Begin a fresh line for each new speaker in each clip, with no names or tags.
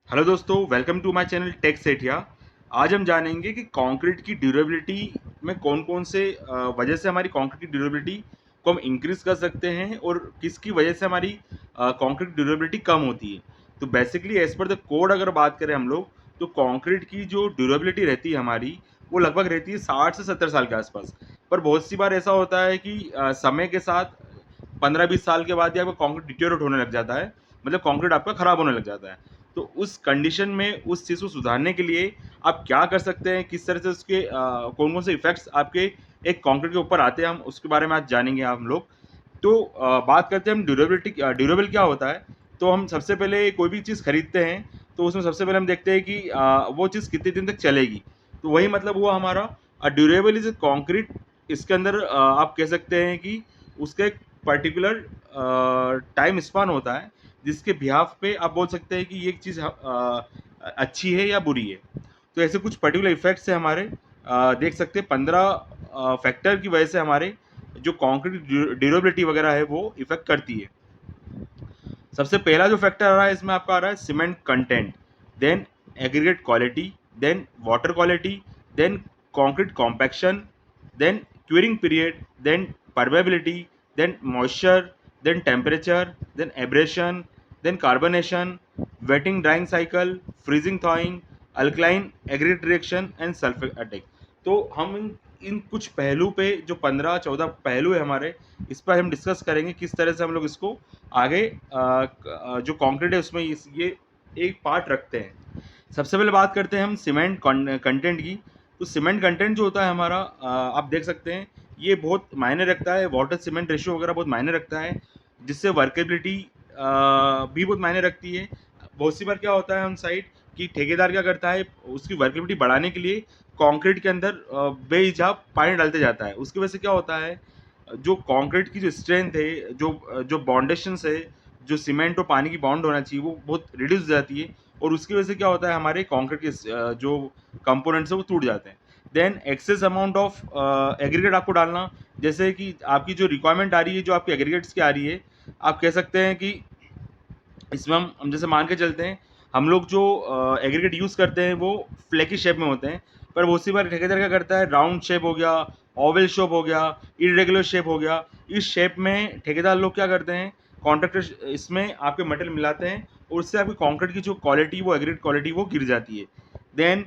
Hello दोस्तों, welcome to my channel tech Sethia. आज हम जानेंगे कि कंक्रीट की ड्यूरेबिलिटी में कौन-कौन से वजह से हमारी कंक्रीट की ड्यूरेबिलिटी को हम इंक्रीज़ कर सकते हैं और किसकी वजह से हमारी कंक्रीट ड्यूरेबिलिटी कम होती है। तो basically as per the code अगर बात करें हम लोग, तो कंक्रीट की जो ड्यूरेबिलिटी रहती है हमारी, वो लगभग रहती है 60 से 70 साल के आसपास। पर बहुत सी बार ऐसा होता है कि समय के साथ 15-20 साल के बाद ही आपका कंक्रीट डिटेरियोरेट होने लग जाता है, मतलब कंक्रीट आपका खराब होने लग जाता है। तो उस कंडीशन में उस चीज़ को सुधारने के लिए आप क्या कर सकते हैं, किस तरह से उसके कौन-कौन से इफ़ेक्ट्स आपके एक कंक्रीट के ऊपर आते हैं, हम उसके बारे में आज जानेंगे हम लोग। तो बात करते हैं हम ड्यूरेबल क्या होता है। तो हम सबसे पहले कोई भी चीज़ खरीदते हैं, तो उसमें सबसे पहले हम देखते हैं कि वो चीज़ कितने दिन तक चलेगी। तो वही मतलब हुआ हमारा ड्यूरेबल इज़ अ कंक्रीट। इसके अंदर आप कह सकते हैं कि उसका एक पर्टिकुलर टाइम स्पान होता है, जिसके बिहाफ़ पे आप बोल सकते हैं कि ये चीज़ अच्छी है या बुरी है। तो ऐसे कुछ पर्टिकुलर इफ़ेक्ट्स हैं हमारे, देख सकते हैं 15 फैक्टर की वजह से हमारे जो कंक्रीट ड्यूरेबिलिटी वगैरह है वो इफ़ेक्ट करती है। सबसे पहला जो फैक्टर आ रहा है इसमें आपका आ रहा है cement content, then aggregate quality, then water quality, then concrete compaction, then curing period, then permeability, then moisture, then temperature, then abrasion, then carbonation, wetting drying cycle, freezing thawing, alkaline aggregate reaction and sulphatic. तो हम इन कुछ पहलू पे जो 15-14 पहलू है हमारे, इस पर हम डिस्कस करेंगे किस तरह से हम लोग इसको आगे जो कंक्रीट है उसमें ये एक पार्ट रखते हैं। सबसे पहले बात करते हैं हम सीमेंट कंटेंट की। तो सीमेंट कंटेंट जो होता है हमारा, आप देख सकते हैं ये बहुत मायने रखता है, वाटर सीमेंट रेशियो वगैरह बहुत मायने रखता है, जिससे वर्केबिलिटी भी बहुत मायने रखती है। बहुत सी बार क्या होता है ऑन साइट कि ठेकेदार क्या करता है, उसकी वर्केबिलिटी बढ़ाने के लिए कंक्रीट के अंदर बेहिसाब पानी डालते जाता है। उसकी वजह से क्या होता है, जो कंक्रीट की जो स्ट्रेंथ है, जो बाउंडेशंस है, जो सीमेंट और पानी की बॉन्ड होना चाहिए, वो बहुत रिड्यूस हो जाती है और उसकी वजह से क्या होता है, हमारे कंक्रीट के जो कंपोनेंट्स हैं वो टूट जाते हैं। Then excess amount of aggregate आपको डालना, जैसे कि आपकी जो रिक्वायरमेंट आ रही है, जो आपकी एग्रीगेट्स की आ रही है, आप कह सकते हैं कि इसमें हम जैसे मान के चलते हैं, हम लोग जो एग्रीगेट यूज़ करते हैं वो फ्लैकी शेप में होते हैं, पर बहुत सी बार ठेकेदार क्या करता है, राउंड शेप हो गया, ओवल शेप हो गया, इरेगुलर शेप हो गया। इस शेप में ठेकेदार लोग क्या करते हैं, कॉन्ट्रैक्टर इसमें आपके मटेरियल मिलाते हैं और उससे आपकी कंक्रीट की जो क्वालिटी, वो एग्रीगेट क्वालिटी वो गिर जाती है। देन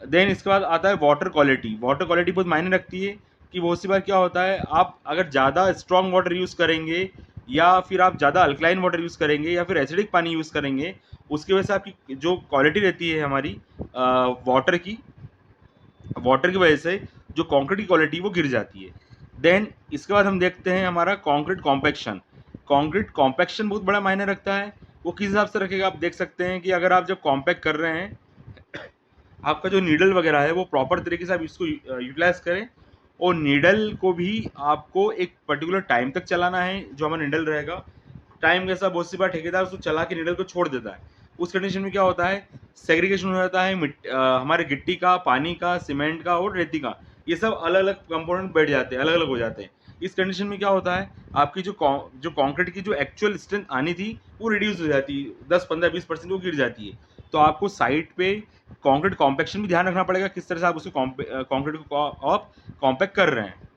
देन इसके बाद आता है वाटर क्वालिटी। वाटर क्वालिटी बहुत मायने रखती है कि बहुत सी बार क्या होता है, आप अगर ज़्यादा स्ट्रॉन्ग वाटर यूज़ करेंगे या फिर आप ज़्यादा अल्कलाइन वाटर यूज़ करेंगे या फिर एसिडिक पानी यूज़ करेंगे, उसकी वजह से आपकी जो क्वालिटी रहती है हमारी वाटर की, वाटर की वजह से जो कंक्रीट की क्वालिटी वो गिर जाती है। देन इसके बाद हम देखते हैं हमारा कंक्रीट कॉम्पैक्शन। कंक्रीट कॉम्पैक्शन बहुत बड़ा मायने रखता है। वो किस हिसाब से रखेगा, आप देख सकते हैं कि अगर आप जब कॉम्पैक्ट कर रहे हैं, आपका जो नीडल वगैरह है वो प्रॉपर तरीके से आप इसको यूटिलाइज करें और नीडल को भी आपको एक पर्टिकुलर टाइम तक चलाना है। जो हमारा नीडल रहेगा, टाइम के साथ बहुत सी बार ठेकेदार उसको चला के नीडल को छोड़ देता है। उस कंडीशन में क्या होता है, सेग्रीगेशन हो जाता है हमारे गिट्टी का, पानी का, सीमेंट का और रेती का, ये सब अलग अलग कंपोनेंट बैठ जाते हैं, अलग अलग हो जाते हैं। इस कंडीशन में क्या होता है, आपकी जो कंक्रीट की जो एक्चुअल स्ट्रेंथ आनी थी वो रिड्यूस हो जाती है, 10-15-20% वो गिर जाती है। तो आपको साइट पे कंक्रीट कॉम्पैक्शन भी ध्यान रखना पड़ेगा, किस तरह से आप उसको कंक्रीट को आप कॉम्पैक्ट कर रहे हैं।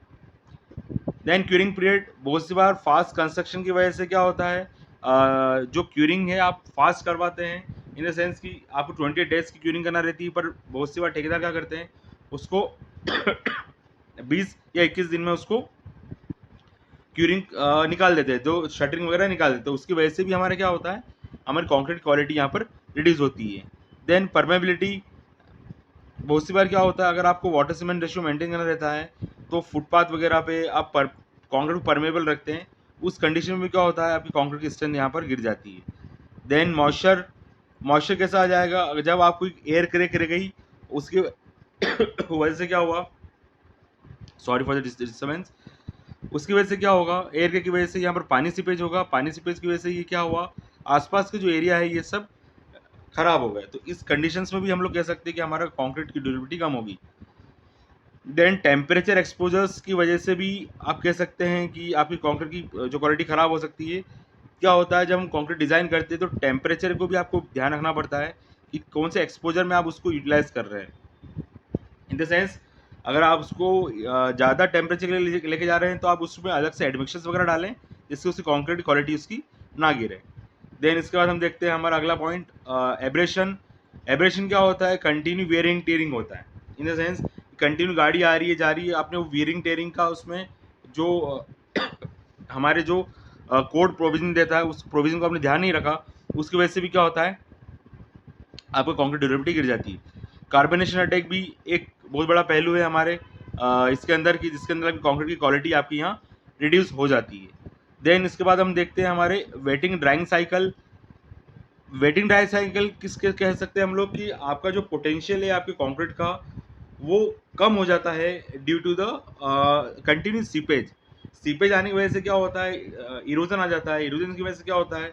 देन क्यूरिंग पीरियड, बहुत सी बार फास्ट कंस्ट्रक्शन की वजह से क्या होता है, जो क्यूरिंग है आप फास्ट करवाते हैं, इन द सेंस कि आपको 28 डेज की क्यूरिंग करना रहती है, पर बहुत सी बार ठेकेदार क्या करते हैं, उसको 20 या 21 दिन में उसको क्यूरिंग निकाल देते हैं, जो शटरिंग वगैरह निकाल देते हैं। उसकी वजह से भी हमारे क्या होता है, हमारी कॉन्क्रीट क्वालिटी यहाँ पर रिड्यूस होती है। देन परमेबिलिटी, बहुत सी बार क्या होता है, अगर आपको वाटर सीमेंट रेशियो मेंटेन करना रहता है, तो फुटपाथ वगैरह पे आप कंक्रीट को परमेबल रखते हैं। उस कंडीशन में क्या होता है, आपकी कंक्रीट की स्ट्रेंथ यहाँ पर गिर जाती है। देन मॉइस्चर, मॉइस्चर कैसा आ जाएगा, जब आपको एयर क्रैक रह गई, उसकी वजह से क्या हुआ, सॉरी फॉर द डिस्टर्बेंस, उसकी वजह से क्या होगा, एयर क्रैक की वजह से यहाँ पर पानी सीपेज होगा, पानी सीपेज की वजह से ये क्या हुआ, आसपास के जो एरिया है ये सब खराब हो गए। तो इस कंडीशंस में भी हम लोग कह सकते हैं कि हमारा कंक्रीट की ड्यूरेबिलिटी कम होगी। देन टेम्परेचर एक्सपोजर्स की वजह से भी आप कह सकते हैं कि आपकी कंक्रीट की जो क्वालिटी ख़राब हो सकती है। क्या होता है, जब हम कंक्रीट डिज़ाइन करते हैं तो टेम्परेचर को भी आपको ध्यान रखना पड़ता है कि कौन से एक्सपोजर में आप उसको यूटिलाइज कर रहे हैं। इन द सेंस, अगर आप उसको ज़्यादा टेम्परेचर के लिए लेके जा रहे हैं तो आप उसमें अलग से एडमिक्शंस वगैरह डालें, जिससे उसकी कंक्रीट की क्वालिटी उसकी ना गिरे। देन इसके बाद हम देखते हैं हमारा अगला पॉइंट, एब्रेशन। एब्रेशन क्या होता है, कंटिन्यू वेयरिंग टेयरिंग होता है। इन द सेंस, कंटिन्यू गाड़ी आ रही है जा रही है, आपने वो वेयरिंग टेयरिंग का उसमें जो हमारे जो कोड प्रोविजन देता है उस प्रोविजन को आपने ध्यान नहीं रखा, उसकी वजह से भी क्या होता है, आपका कंक्रीट ड्यूरेबिलिटी गिर जाती है। कार्बनेशन अटैक भी एक बहुत बड़ा पहलू है हमारे इसके अंदर की, जिसके अंदर कंक्रीट की क्वालिटी आपकी यहाँ रिड्यूस हो जाती है। देन इसके बाद हम देखते हैं हमारे waiting drying cycle. Waiting dry cycle किसके कह सकते हैं हम लोग कि आपका जो पोटेंशियल है आपके कंक्रीट का वो कम हो जाता है due to the continuous seepage. Seepage आने की वजह से क्या होता है, इरोजन आ जाता है। इरोजन की वजह से क्या होता है,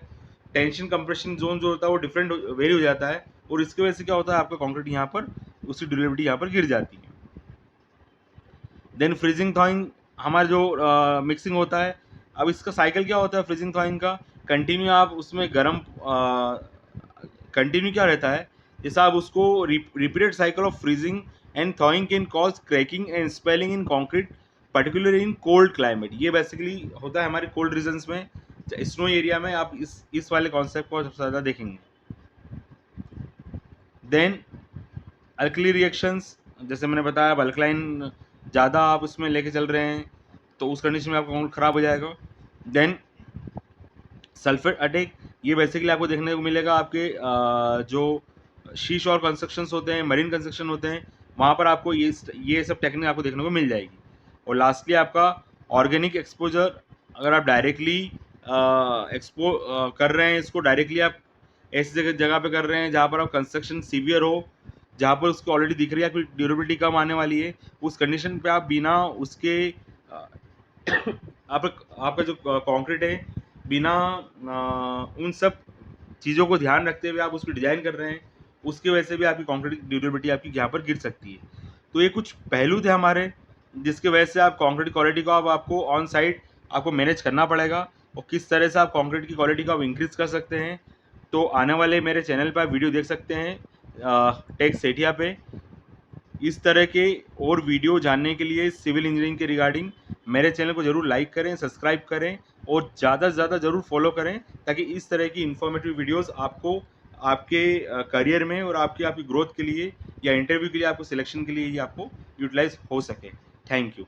टेंशन कंप्रेशन जोन जो होता है वो डिफरेंट वेरी हो जाता है, और इसकी वजह से क्या होता है, आपका कंक्रीट यहाँ पर उसकी ड्यूरेबिलिटी यहाँ पर गिर जाती है। देन फ्रीजिंग थॉइंग, हमारा जो मिक्सिंग होता है, अब इसका साइकिल क्या होता है फ्रीजिंग थॉइंग का, कंटिन्यू आप उसमें गर्म कंटिन्यू क्या रहता है, जैसे आप उसको repeated cycle of freezing and थॉइंग can cause cracking and spelling in concrete, particularly in cold climate. ये बेसिकली होता है हमारे कोल्ड रीजन्स में, स्नो एरिया में आप इस वाले कॉन्सेप्ट को सबसे ज़्यादा देखेंगे। देन अल्कली रिएक्शंस, जैसे मैंने बताया, अब अल्कलाइन ज़्यादा आप उसमें लेके चल रहे हैं तो उस कंडीशन में आपका कंक्रीट खराब हो जाएगा। देन सल्फेट अटैक, ये बेसिकली आपको देखने को मिलेगा आपके जो शीश और कंस्ट्रक्शंस होते हैं, मरीन कंस्ट्रक्शन होते हैं, वहाँ पर आपको ये सब टेक्निक आपको देखने को मिल जाएगी। और लास्टली आपका ऑर्गेनिक एक्सपोजर, अगर आप डायरेक्टली कर रहे हैं इसको, डायरेक्टली आप ऐसी जगह पे कर रहे हैं जहाँ पर आप कंस्ट्रक्शन सीवियर हो, जहाँ पर उसको ऑलरेडी दिख रही है आपकी ड्यूरेबिलिटी कम आने वाली है, उस कंडीशन पे आप बिना उसके आपका जो कंक्रीट है, बिना उन सब चीज़ों को ध्यान रखते हुए आप उसकी डिज़ाइन कर रहे हैं, उसकी वजह से भी आपकी कंक्रीट की ड्यूरेबिलिटी आपकी यहाँ पर गिर सकती है। तो ये कुछ पहलू थे हमारे, जिसकी वजह से आप कंक्रीट क्वालिटी को अब आपको ऑन साइट आपको मैनेज करना पड़ेगा, और किस तरह से आप कंक्रीट की क्वालिटी को आप इंक्रीज़ कर सकते हैं। तो आने वाले मेरे चैनल पर आप वीडियो देख सकते हैं टेक सेठिया पे। इस तरह के और वीडियो जानने के लिए सिविल इंजीनियरिंग के रिगार्डिंग मेरे चैनल को ज़रूर लाइक करें, सब्सक्राइब करें, और ज़्यादा से ज़्यादा ज़रूर फॉलो करें, ताकि इस तरह की इन्फॉर्मेटिव वीडियोस आपको आपके करियर में और आपकी आपकी ग्रोथ के लिए या इंटरव्यू के लिए, आपको सिलेक्शन के लिए ये आपको यूटिलाइज हो सके। Thank you.